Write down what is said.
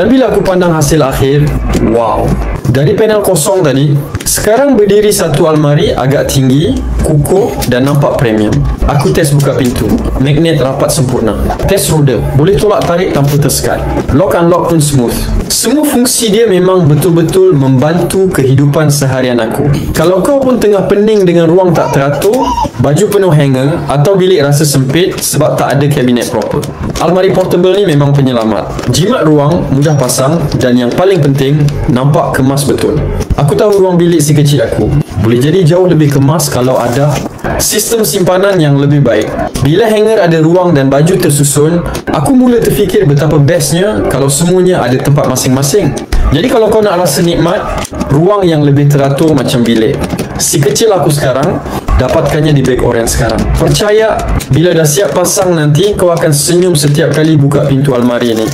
Dan bila aku pandang hasil akhir, wow. Dari panel kosong tadi, sekarang berdiri satu almari agak tinggi, kukuh dan nampak premium. Aku test buka pintu, magnet rapat sempurna. Test roda, boleh tolak tarik tanpa tersekat. Lock unlock pun smooth. Semua fungsi dia memang betul-betul membantu kehidupan seharian aku. Kalau kau pun tengah pening dengan ruang tak teratur, baju penuh hanger atau bilik rasa sempit sebab tak ada kabinet proper, almari portable ni memang penyelamat. Jimat ruang, mudah pasang dan yang paling penting, nampak kemas betul. Aku tahu ruang bilik si kecil aku boleh jadi jauh lebih kemas kalau ada sistem simpanan yang lebih baik. Bila hanger ada ruang dan baju tersusun, aku mula terfikir betapa bestnya kalau semuanya ada tempat masing-masing. Jadi kalau kau nak rasa nikmat ruang yang lebih teratur macam bilik si kecil aku sekarang, dapatkannya di Beg Oren sekarang. Percaya, bila dah siap pasang nanti, kau akan senyum setiap kali buka pintu almari ni.